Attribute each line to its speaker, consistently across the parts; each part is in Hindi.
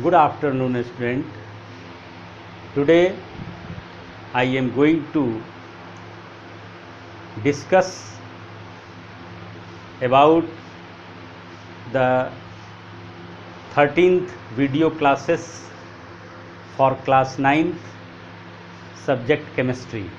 Speaker 1: Good afternoon, student. Today I am going to discuss about the 13th video classes for class 9th subject chemistry.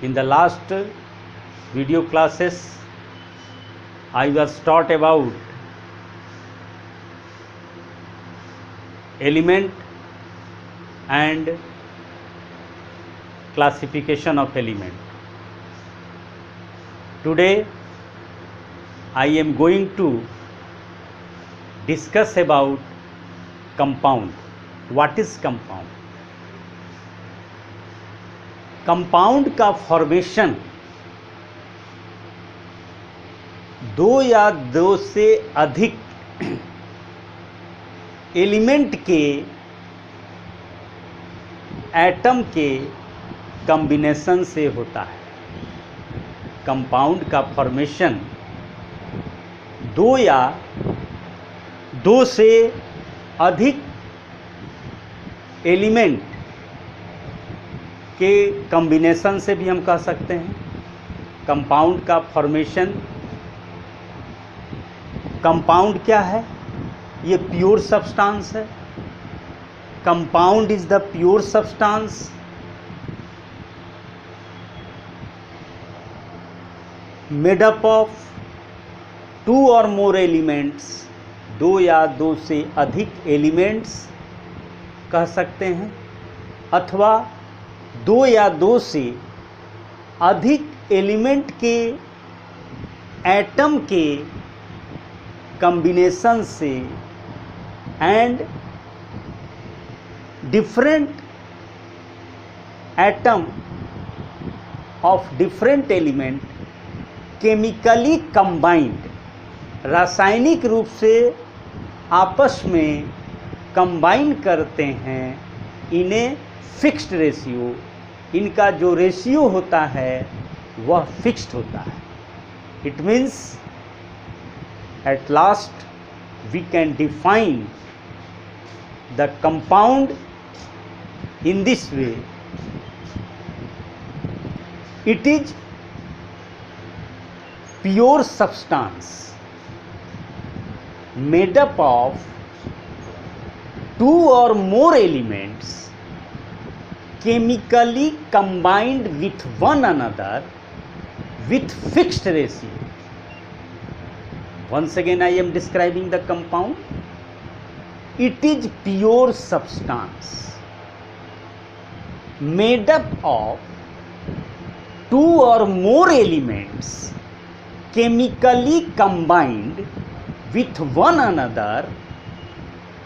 Speaker 1: In the last video classes I was taught about element and classification of element. Today I am going to discuss about compound. What is compound? Compound का फॉर्मेशन दो या दो से अधिक एलिमेंट के एटम के कॉम्बिनेशन से होता है। कंपाउंड का फॉर्मेशन दो या दो से अधिक एलिमेंट के कॉम्बिनेशन से भी हम कह सकते हैं। कंपाउंड का फॉर्मेशन, कंपाउंड क्या है? ये प्योर सब्सटेंस है। Compound is the pure substance made up of two और मोर एलिमेंट्स, दो या दो से अधिक एलिमेंट्स कह सकते हैं, अथवा दो या दो से अधिक एलिमेंट के एटम के कॉम्बिनेशन से and different atom of different element chemically combined, रासायनिक रूप से आपस में कंबाइन करते हैं इन ए फिक्स्ड रेशियो। इनका जो रेशियो होता है वह फिक्स्ड होता है। It means at last we can define the compound in this way. It is pure substance made up of two or more elements chemically combined with one another with fixed ratio. Once again I am describing the compound. It is pure substance made up of two or more elements chemically combined with one another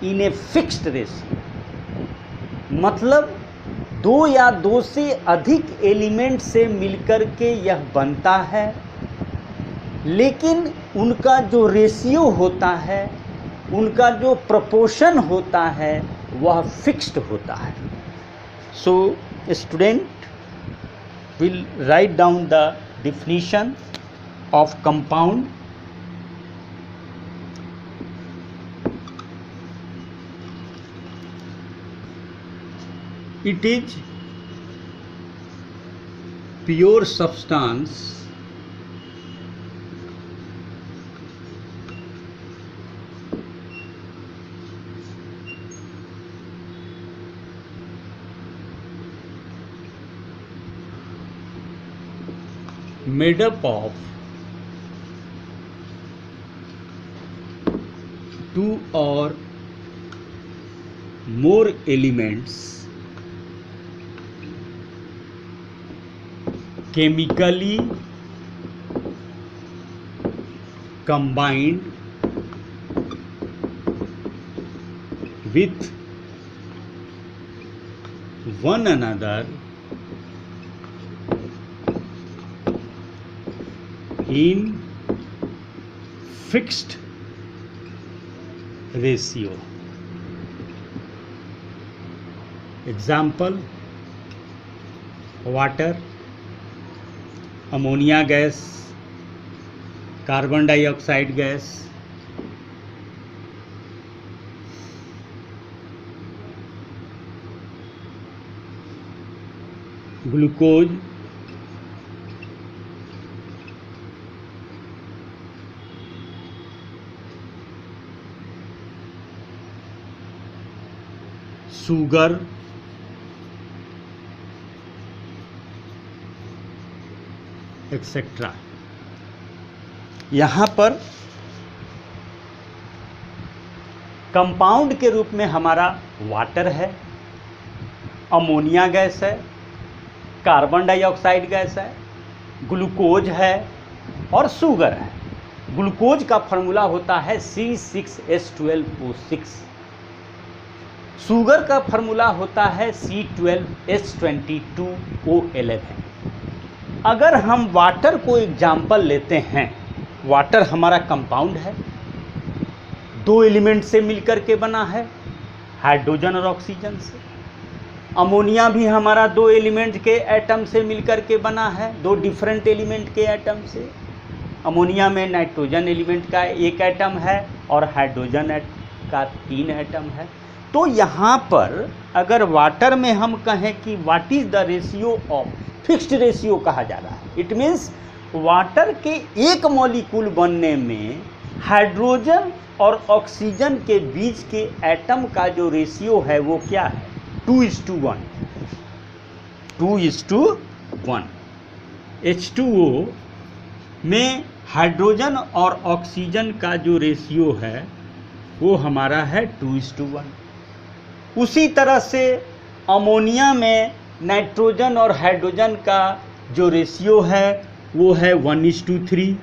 Speaker 1: in a fixed ratio. मतलब दो या दो से अधिक एलिमेंट से मिलकर के यह बनता है, लेकिन उनका जो रेशियो होता है, उनका जो प्रोपोर्शन होता है वह फिक्स्ड होता है। So student will write down the definition of compound. It is pure substance made up of two or more elements chemically combined with one another in fixed ratio. Example: water, ammonia gas, carbon dioxide gas, glucose, sugar, etcetera. यहाँ पर कंपाउंड के रूप में हमारा वाटर है, अमोनिया गैस है, कार्बन डाइऑक्साइड गैस है, ग्लूकोज है और शुगर है। ग्लूकोज का फॉर्मूला होता है C6H12O6, शुगर का फॉर्मूला होता है C12H22O11। अगर हम वाटर को एग्जाम्पल लेते हैं, वाटर हमारा कंपाउंड है, दो एलिमेंट से मिलकर के बना है, हाइड्रोजन और ऑक्सीजन से। अमोनिया भी हमारा दो एलिमेंट के एटम से मिलकर के बना है, दो डिफरेंट एलिमेंट के एटम से। अमोनिया में नाइट्रोजन एलिमेंट का एक एटम है और हाइड्रोजन का 3 एटम है। तो यहाँ पर अगर वाटर में हम कहें कि what is the ratio of, fixed ratio कहा जा रहा है। इट मीन्स वाटर के एक मॉलिक्यूल बनने में हाइड्रोजन और ऑक्सीजन के बीच के एटम का जो रेशियो है वो क्या है? 2:1। 2:1। H2O में हाइड्रोजन और ऑक्सीजन का जो रेशियो है वो हमारा है 2:1। उसी तरह से अमोनिया में नाइट्रोजन और हाइड्रोजन का जो रेशियो है वो है 1:3।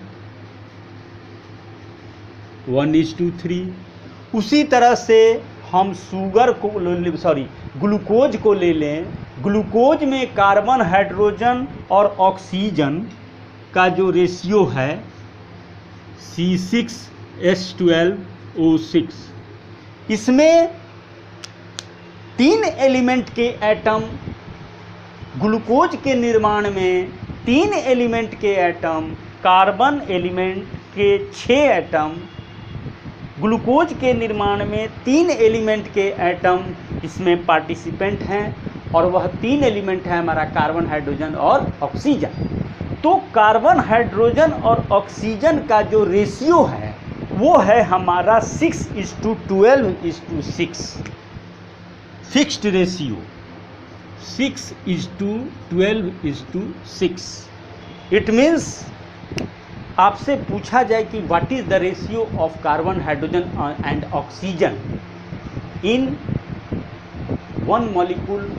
Speaker 1: 1:3। उसी तरह से हम शुगर को ग्लूकोज को ले लें। ग्लूकोज में कार्बन, हाइड्रोजन और ऑक्सीजन का जो रेशियो है C6H12O6। इसमें 3 एलिमेंट के एटम, ग्लूकोज के निर्माण में 3 एलिमेंट के एटम, कार्बन एलिमेंट के 6 एटम, ग्लूकोज के निर्माण में 3 एलिमेंट के एटम इसमें पार्टिसिपेंट हैं और वह 3 एलिमेंट है हमारा कार्बन, हाइड्रोजन और ऑक्सीजन। तो कार्बन, हाइड्रोजन और ऑक्सीजन का जो रेशियो है वो है हमारा 6:12:6, फिक्स्ड रेशियो 6:12:6। इट मीन्स आपसे पूछा जाए कि what is the ratio of carbon, hydrogen and oxygen in 1 molecule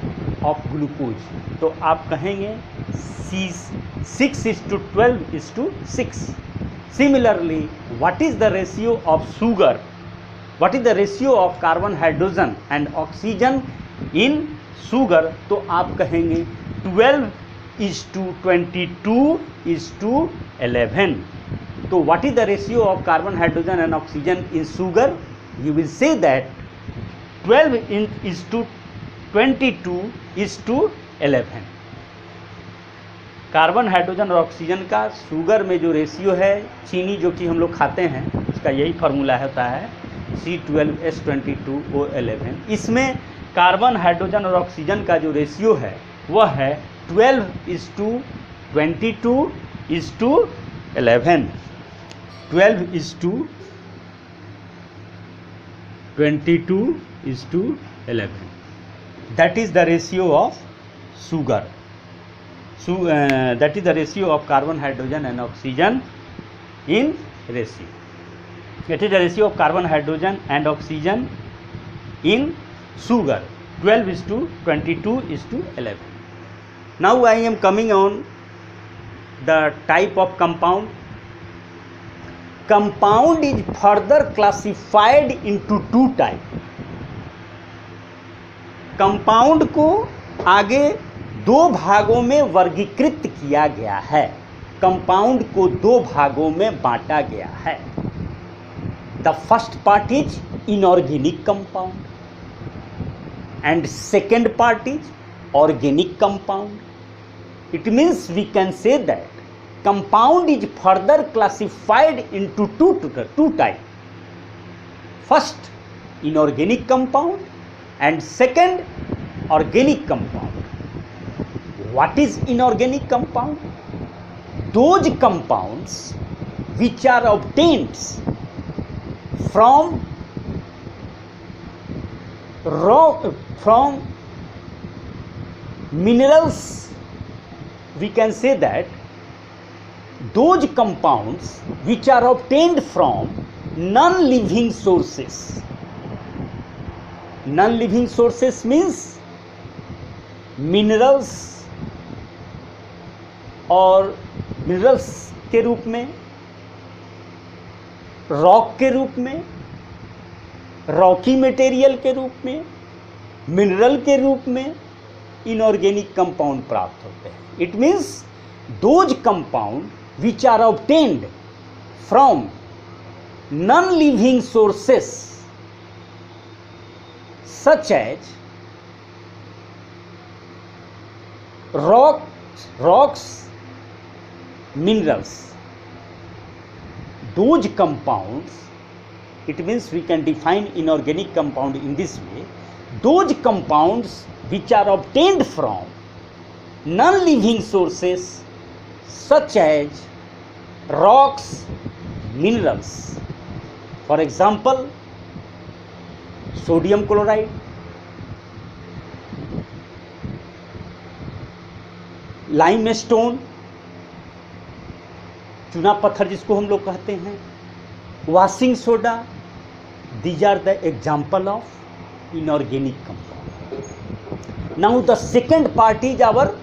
Speaker 1: of glucose, तो आप कहेंगे 6:12:6। Similarly what is the ratio of sugar, what is the ratio of carbon, hydrogen and oxygen in sugar, तो आप कहेंगे 12:22:11। तो what is the ratio of carbon, hydrogen and oxygen in sugar? You will say that 12:22:11। Carbon, hydrogen और ऑक्सीजन का शुगर में जो रेशियो है, चीनी जो कि हम लोग खाते हैं उसका यही फार्मूला होता है C12H22O11। इसमें कार्बन, हाइड्रोजन और ऑक्सीजन का जो रेशियो है वह है 12:22:11। 12:22:11। That is the ratio of sugar. So that is the ratio of carbon, hydrogen and oxygen in ratio. It is the ratio of carbon, hydrogen and oxygen in sugar, 12:22:11. Now I am coming on the type of compound. Compound is further classified into 2 types. Compound को आगे 2 भागों में वर्गीकृत किया गया है। कंपाउंड को 2 भागों में बांटा गया है। The first part is inorganic compound and second part is organic compound. It means we can say that compound is further classified into two types. First, inorganic compound and second, organic compound. What is inorganic compound? Those compounds which are obtained from from minerals. We can say that those compounds which are obtained from non-living sources. Non-living sources means minerals और मिनरल्स के रूप में, रॉक के रूप में, रॉकी मटेरियल के रूप में, मिनरल के रूप में इनऑर्गेनिक कंपाउंड प्राप्त होते हैं. It means those compound which are obtained from non living sources such as rocks, minerals. Those compounds, it means we can define inorganic compound in this way. Those compounds which are obtained from non-living sources such as rocks, minerals. For example, sodium chloride, limestone, चूना पत्थर जिसको हम लोग कहते हैं, washing soda. These are the example of inorganic compound. Now the second part is our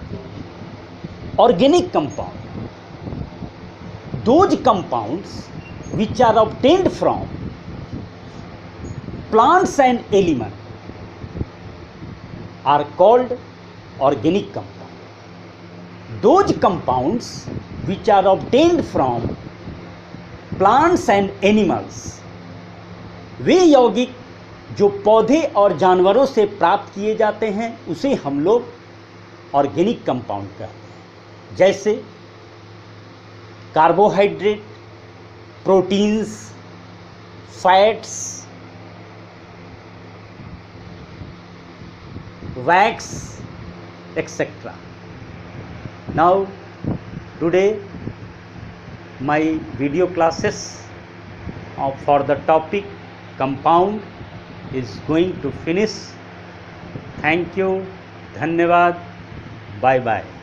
Speaker 1: organic compound. Those compounds which are obtained from plants and element are called organic compound. Those compounds which are obtained from plants and animals, वे यौगिक जो पौधे और जानवरों से प्राप्त किए जाते हैं उसे हम लोग ऑर्गेनिक कंपाउंड कहते हैं. जैसे carbohydrate, proteins, fats, wax etc. Now today my video classes for the topic compound is going to finish. Thank you. धन्यवाद. Bye bye.